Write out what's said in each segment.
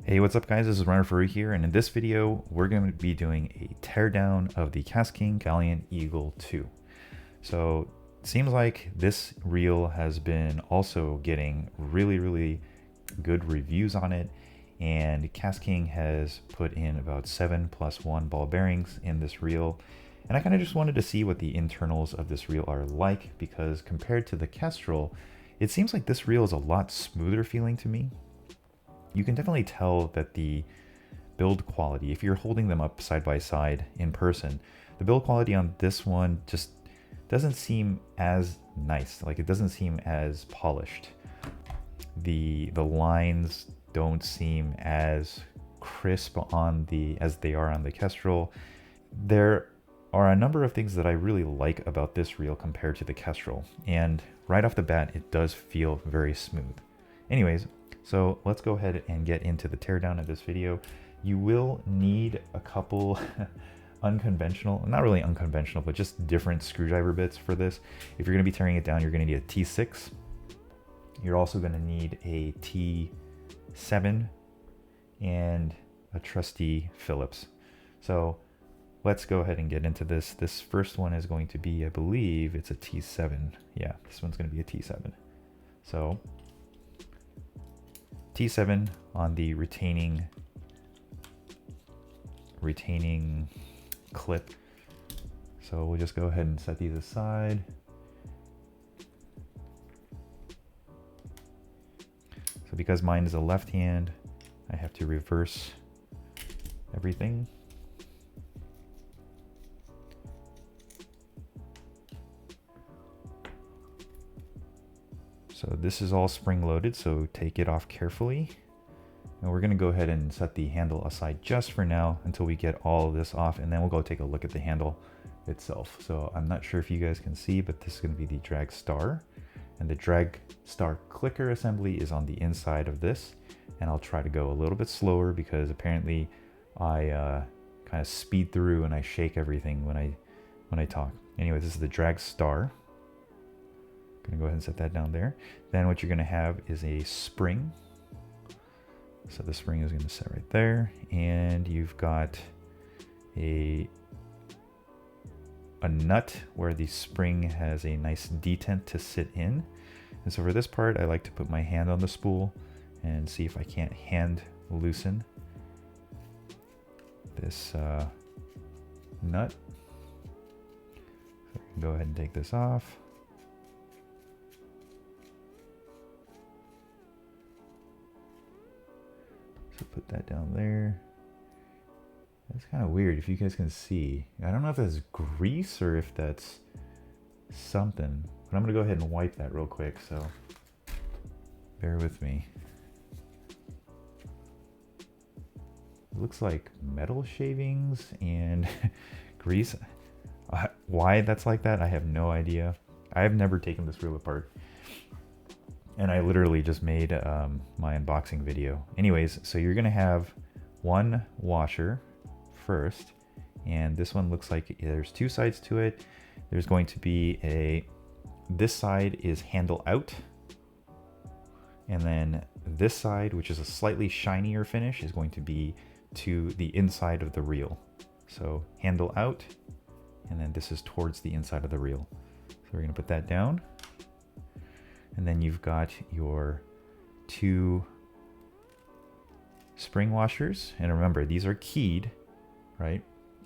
Hey, what's up guys? This is Runner Furry here, and in this video, we're going to be doing a teardown of the KASTKING VALIANT EAGLE 2. So, it seems like this reel has been also getting really good reviews on it, and Kastking has put in about 7+1 ball bearings in this reel, and I kind of just wanted to see what the internals of this reel are like, because compared to the Kestrel, it seems like this reel is a lot smoother feeling to me. You can definitely tell that the build quality, if you're holding them up side by side in person, the build quality on this one just doesn't seem as nice. Like, it doesn't seem as polished. The lines don't seem as crisp on as they are on the Kestrel. There are a number of things that I really like about this reel compared to the Kestrel, and right off the bat it does feel very smooth. Anyways, so let's go ahead and get into the teardown of this video. You will need a couple unconventional, not really unconventional, but just different screwdriver bits for this. If you're going to be tearing it down, you're going to need a T6. You're also going to need a T7 and a trusty Phillips. So let's go ahead and get into this. This first one is going to be, I believe it's a T7. Yeah, this one's going to be a T7. So T7 on the retaining clip. So we'll just go ahead and set these aside. So because mine is a left hand, I have to reverse everything. So this is all spring loaded, so take it off carefully. And we're gonna go ahead and set the handle aside just for now until we get all of this off, and then we'll go take a look at the handle itself. So I'm not sure if you guys can see, but this is gonna be the drag star. And the drag star clicker assembly is on the inside of this. And I'll try to go a little bit slower because apparently I kind of speed through and I shake everything when I talk. Anyway, this is the drag star. Gonna go ahead and set that down there. Then what you're gonna have is a spring. So the spring is gonna sit right there, and you've got a nut where the spring has a nice detent to sit in. And so for this part, I like to put my hand on the spool and see if I can't hand loosen this nut. So I can go ahead and take this off. So put that down there. That's kind of weird if you guys can see. I don't know if that's grease or if that's something, but I'm gonna go ahead and wipe that real quick, so bear with me. It looks like metal shavings and grease. Why that's like that, I have no idea. I have never taken this reel apart. And I literally just made my unboxing video. Anyways, so you're gonna have one washer first, and this one looks like there's two sides to it. There's going to be this side is handle out, and then this side, which is a slightly shinier finish, is going to be to the inside of the reel. So handle out, and then this is towards the inside of the reel. So we're gonna put that down. And then you've got your two spring washers. And remember, these are keyed, right?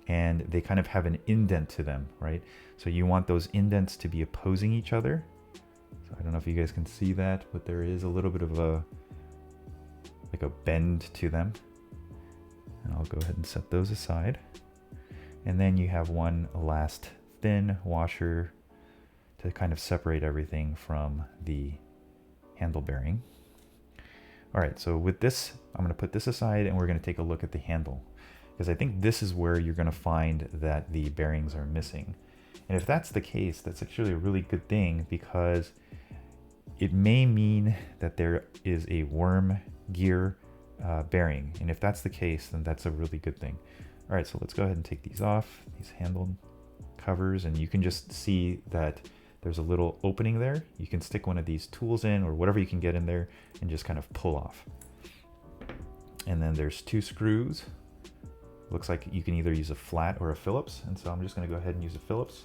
And they kind of have an indent to them, right? So you want those indents to be opposing each other. So I don't know if you guys can see that, but there is a little bit of like a bend to them. And I'll go ahead and set those aside. And then you have one last thin washer to kind of separate everything from the handle bearing. All right, so with this, I'm gonna put this aside and we're gonna take a look at the handle, because I think this is where you're gonna find that the bearings are missing. And if that's the case, that's actually a really good thing, because it may mean that there is a worm gear bearing. And if that's the case, then that's a really good thing. All right, so let's go ahead and take these off, these handle covers, and you can just see that there's a little opening there. You can stick one of these tools in or whatever you can get in there and just kind of pull off. And then there's 2 screws. Looks like you can either use a flat or a Phillips. And so I'm just gonna go ahead and use a Phillips.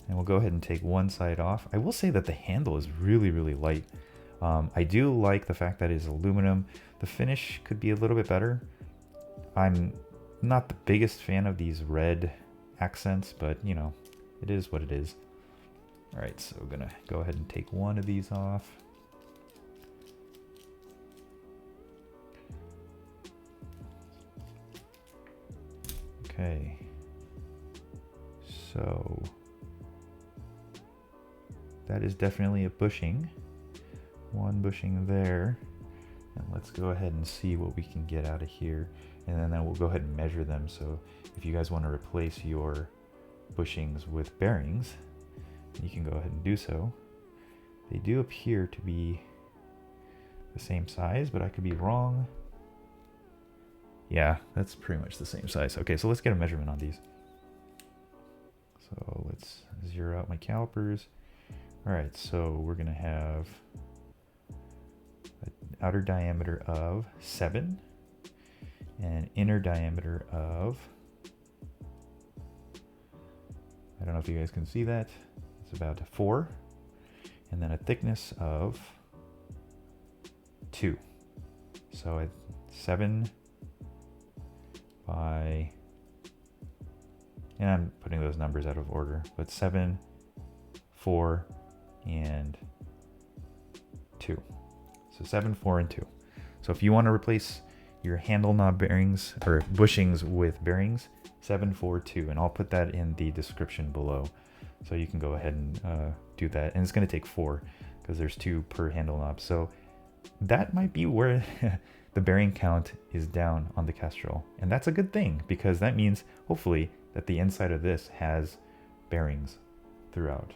And we'll go ahead and take one side off. I will say that the handle is really, really light. I do like the fact that it is aluminum. The finish could be a little bit better. I'm not the biggest fan of these red accents, but you know, it is what it is. All right, so we're gonna go ahead and take one of these off. Okay, so that is definitely a bushing. One bushing there. And let's go ahead and see what we can get out of here. And then we'll go ahead and measure them. So if you guys want to replace your bushings with bearings, you can go ahead and do so. They do appear to be the same size, but I could be wrong. Yeah, that's pretty much the same size. Okay, so let's get a measurement on these. So let's zero out my calipers. All right, so we're gonna have an outer diameter of 7 and an inner diameter of, I don't know if you guys can see that, it's about 4, and then a thickness of 2. So at 7 by, and I'm putting those numbers out of order, but 7, 4, and 2. So 7, 4, and 2. So if you want to replace your handle knob bearings or bushings with bearings, 7, 4, 2, and I'll put that in the description below. So you can go ahead and do that. And it's going to take 4 because there's 2 per handle knob. So that might be where the bearing count is down on the Castrol. And that's a good thing because that means hopefully that the inside of this has bearings throughout.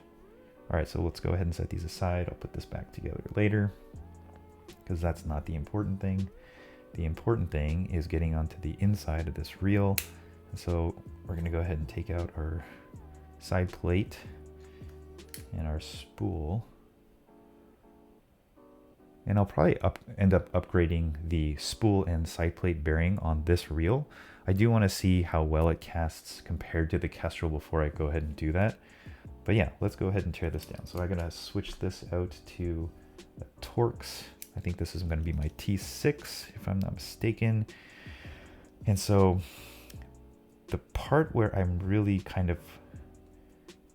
All right, so let's go ahead and set these aside. I'll put this back together later because that's not the important thing. The important thing is getting onto the inside of this reel. And so we're going to go ahead and take out our side plate and our spool. And I'll probably end up upgrading the spool and side plate bearing on this reel. I do want to see how well it casts compared to the Castrol before I go ahead and do that. But yeah, let's go ahead and tear this down. So I'm going to switch this out to a Torx. I think this is going to be my T6 if I'm not mistaken. And so the part where I'm really kind of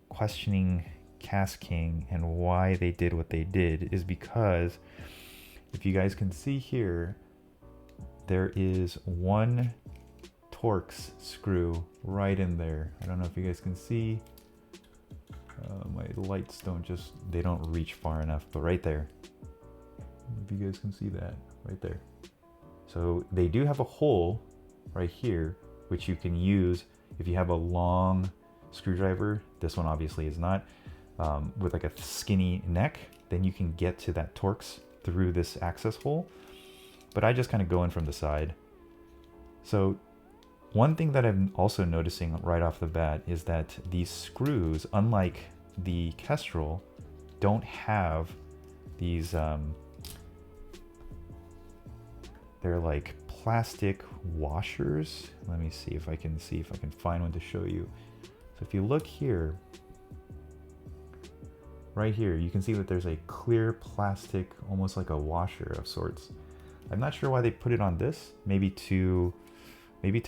questioning KastKing and why they did what they did is because if you guys can see here, there is one Torx screw right in there. I don't know if you guys can see. My lights they don't reach far enough, but right there. If you guys can see that, right there. So they do have a hole right here, which you can use if you have a long screwdriver. This one obviously is not. With like a skinny neck, then you can get to that Torx through this access hole. But I just kind of go in from the side. So one thing that I'm also noticing right off the bat is that these screws, unlike the Castrol, don't have these, they're like plastic washers. Let me see if I can find one to show you. So if you look here, right here, you can see that there's a clear plastic, almost like a washer of sorts. I'm not sure why they put it on this. Maybe to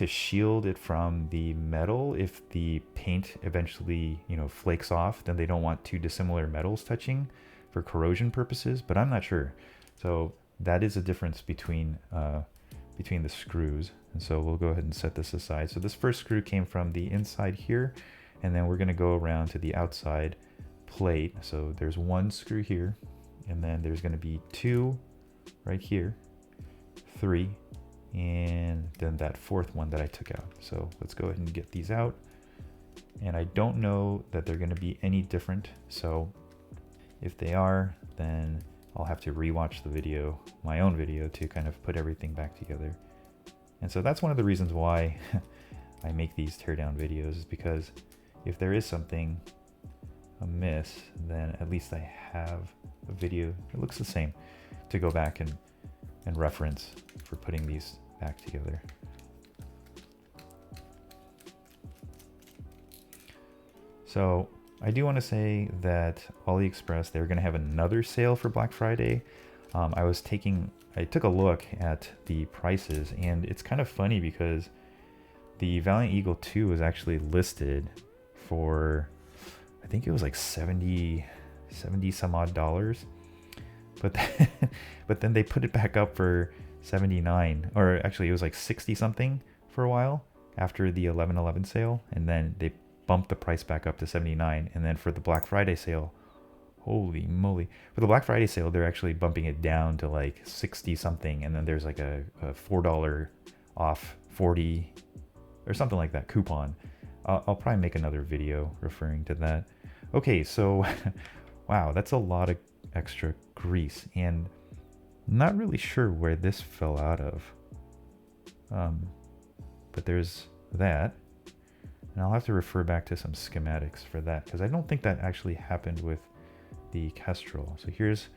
shield it from the metal. If the paint eventually, flakes off, then they don't want two dissimilar metals touching for corrosion purposes, but I'm not sure. So that is a difference between the screws. And so we'll go ahead and set this aside. So this first screw came from the inside here, and then we're going to go around to the outside plate. So there's one screw here, and then there's going to be 2 right here, 3, and then that 4th one that I took out. So let's go ahead and get these out. And I don't know that they're going to be any different. So if they are, then I'll have to rewatch the video, my own video, to kind of put everything back together. And so that's one of the reasons why I make these teardown videos, is because if there is something amiss, then at least I have a video that looks the same. to go back and reference for putting these back together. So I do want to say that Aliexpress, they're going to have another sale for Black Friday. I took a look at the prices, and it's kind of funny because the Valiant Eagle 2 is actually listed for, I think it was like 70 some odd dollars, but then, but then they put it back up for 79, or actually it was like 60 something for a while after the 11/11 sale, and then they bumped the price back up to 79, and then for the Black Friday sale, holy moly, for the Black Friday sale they're actually bumping it down to like 60 something, and then there's like a $4 off 40 or something like that coupon. I'll probably make another video referring to that. Okay, so wow, that's a lot of extra grease, and not really sure where this fell out of, but there's that, and I'll have to refer back to some schematics for that, because I don't think that actually happened with the Kestrel. So here's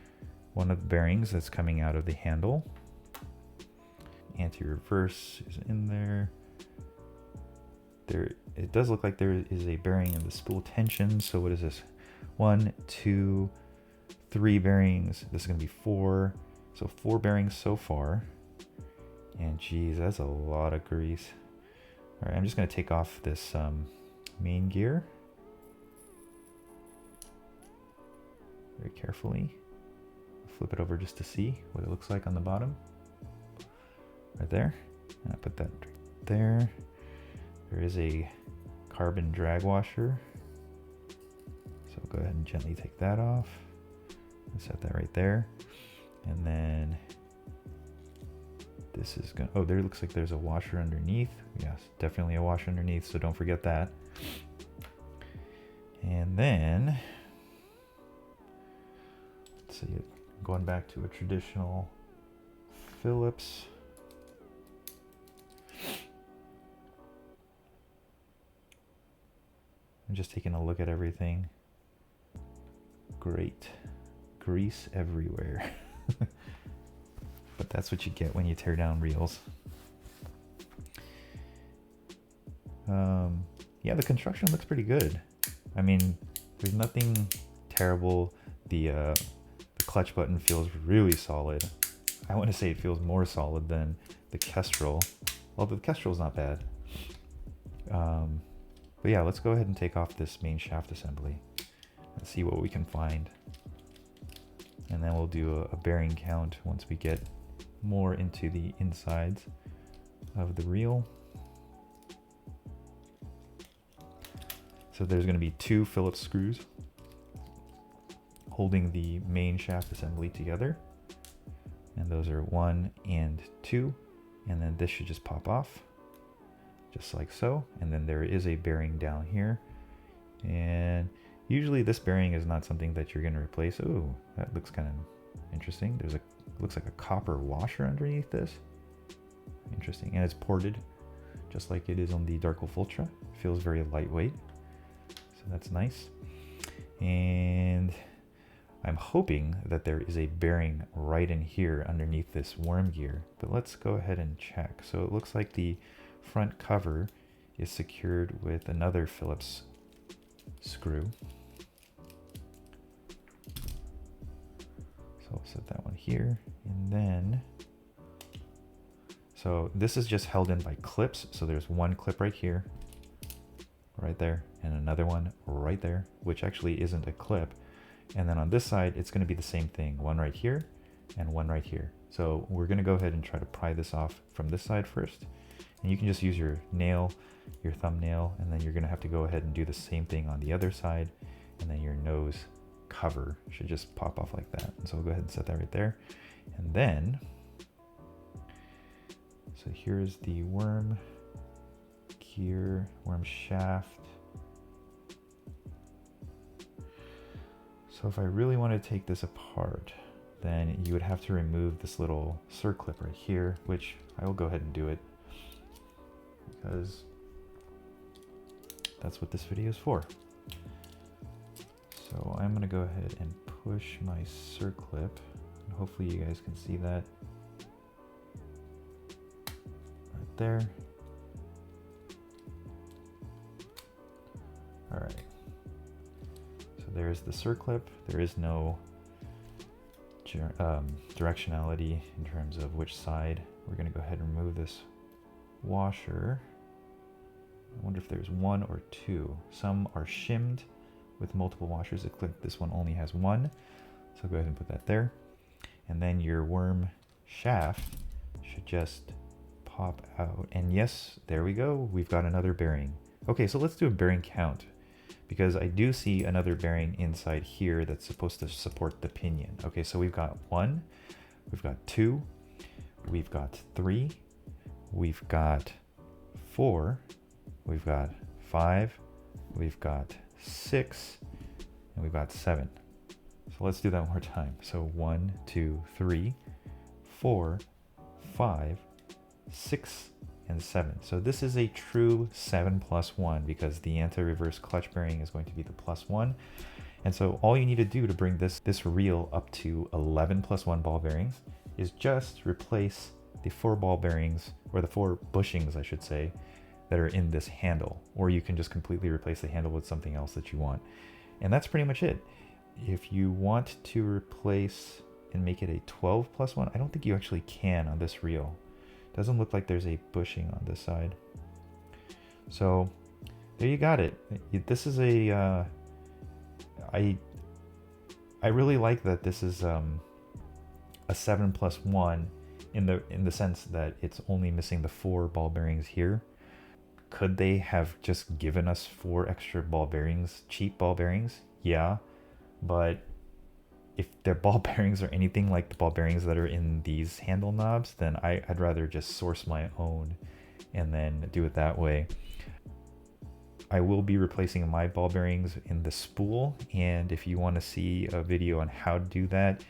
one of the bearings that's coming out of the handle. Anti-reverse is in there. It does look like there is a bearing in the spool tension. So what is this? 1, 2, 3 bearings. This is going to be 4. So 4 bearings so far. And geez, that's a lot of grease. All right, I'm just going to take off this main gear very carefully. Flip it over just to see what it looks like on the bottom. Right there. And I put that right there. There is a carbon drag washer. So go ahead and gently take that off. And set that right there. And then this is going to, oh, there looks like there's a washer underneath. Yes, definitely a washer underneath, so don't forget that. And then, let's see, going back to a traditional Phillips. I'm just taking a look at everything. Great. Grease everywhere. But that's what you get when you tear down reels. Yeah, the construction looks pretty good. I mean, there's nothing terrible. The clutch button feels really solid. I want to say it feels more solid than the Kestrel, although the Kestrel's not bad. But yeah, let's go ahead and take off this main shaft assembly and see what we can find. And then we'll do a bearing count once we get more into the insides of the reel. So there's going to be 2 Phillips screws holding the main shaft assembly together. And those are 1 and 2. And then this should just pop off, just like so. And then there is a bearing down here. And usually this bearing is not something that you're going to replace. Oh, that looks kind of interesting. There's looks like a copper washer underneath this. Interesting. And it's ported just like it is on the Dark Wolf Ultra. It feels very lightweight. So that's nice. And I'm hoping that there is a bearing right in here underneath this worm gear. But let's go ahead and check. So it looks like the front cover is secured with another Phillips screw. So I'll set that one here, and then, so this is just held in by clips. So there's one clip right here, right there, and another one right there, which actually isn't a clip. And then on this side, it's going to be the same thing, one right here and one right here. So we're going to go ahead and try to pry this off from this side first. And you can just use your nail, your thumbnail, and then you're going to have to go ahead and do the same thing on the other side. And then your nose cover should just pop off like that. And so we'll go ahead and set that right there. And then, so here's the worm gear, worm shaft. So if I really want to take this apart, then you would have to remove this little circlip right here, which I will go ahead and do it because that's what this video is for. So I'm going to go ahead and push my circlip. Hopefully you guys can see that right there. All right. So there's the circlip. There is no directionality in terms of which side. We're going to go ahead and remove this washer. I wonder if there's one or two. Some are shimmed with multiple washers. It looks like this one only has one. So go ahead and put that there. And then your worm shaft should just pop out. And yes, there we go. We've got another bearing. Okay, so let's do a bearing count, because I do see another bearing inside here that's supposed to support the pinion. Okay, so we've got 1, we've got 2, we've got 3, we've got 4, we've got 5, we've got 6, and we've got 7. So let's do that one more time. So 1, 2, 3, 4, 5, 6, and 7. So this is a true 7+1, because the anti-reverse clutch bearing is going to be the +1. And so all you need to do to bring this reel up to 11+1 ball bearings is just replace the 4 ball bearings, or the 4 bushings I should say, that are in this handle. Or you can just completely replace the handle with something else that you want. And that's pretty much it. If you want to replace and make it a 12+1, I don't think you actually can on this reel. Doesn't look like there's a bushing on this side. So there you got it. This is a I really like that this is a 7+1 in the sense that it's only missing the 4 ball bearings here. Could they have just given us 4 extra ball bearings, cheap ball bearings? Yeah, but if their ball bearings are anything like the ball bearings that are in these handle knobs, then I'd rather just source my own and then do it that way. I will be replacing my ball bearings in the spool, and if you want to see a video on how to do that,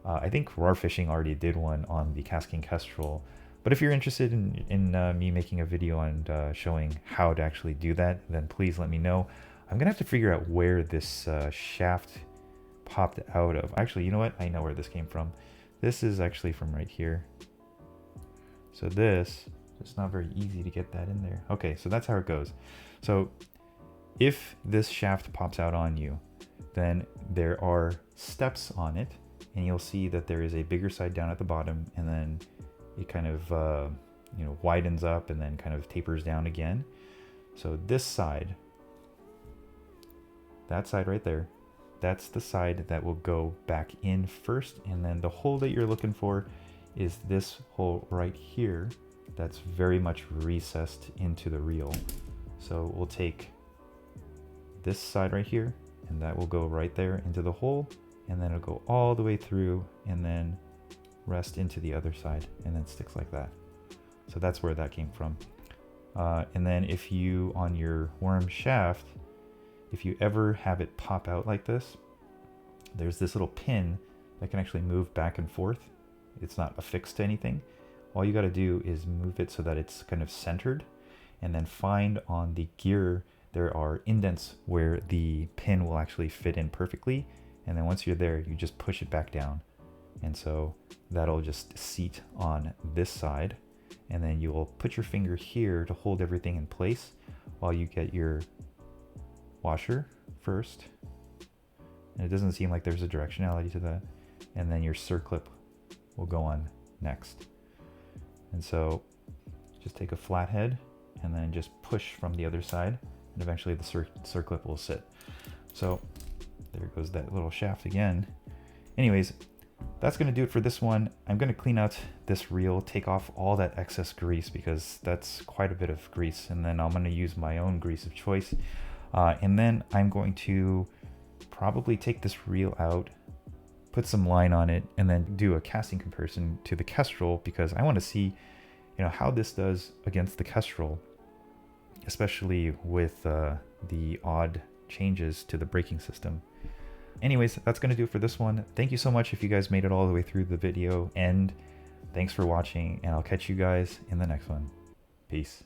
I think Roar Fishing already did one on the Kastking Kestrel. But if you're interested in me making a video on showing how to actually do that, then please let me know. I'm gonna have to figure out where this shaft popped out of. Actually, you know what? I know where this came from. This is actually from right here. So this, it's not very easy to get that in there. Okay, so that's how it goes. So if this shaft pops out on you, then there are steps on it, and you'll see that there is a bigger side down at the bottom, and then it kind of widens up and then kind of tapers down again. So this side, that side right there, that's the side that will go back in first, and then the hole that you're looking for is this hole right here that's very much recessed into the reel. So we'll take this side right here, and that will go right there into the hole, and then it'll go all the way through and then rest into the other side, and then sticks like that. So that's where that came from. And then if you, on your worm shaft, if you ever have it pop out like this, there's this little pin that can actually move back and forth. It's not affixed to anything. All you got to do is move it so that it's kind of centered, and then find on the gear there are indents where the pin will actually fit in perfectly. And then once you're there, you just push it back down. And so that'll just seat on this side. And then you will put your finger here to hold everything in place while you get your washer first. And it doesn't seem like there's a directionality to that. And then your circlip will go on next. And so just take a flathead and then just push from the other side, and eventually the circlip will sit. So there goes that little shaft again. Anyways, that's going to do it for this one. I'm going to clean out this reel, take off all that excess grease, because that's quite a bit of grease, and then I'm going to use my own grease of choice. And then I'm going to probably take this reel out, put some line on it, and then do a casting comparison to the Kestrel, because I want to see, how this does against the Kestrel, especially with the odd changes to the braking system. Anyways, that's going to do it for this one. Thank you so much if you guys made it all the way through the video, and thanks for watching, and I'll catch you guys in the next one. Peace.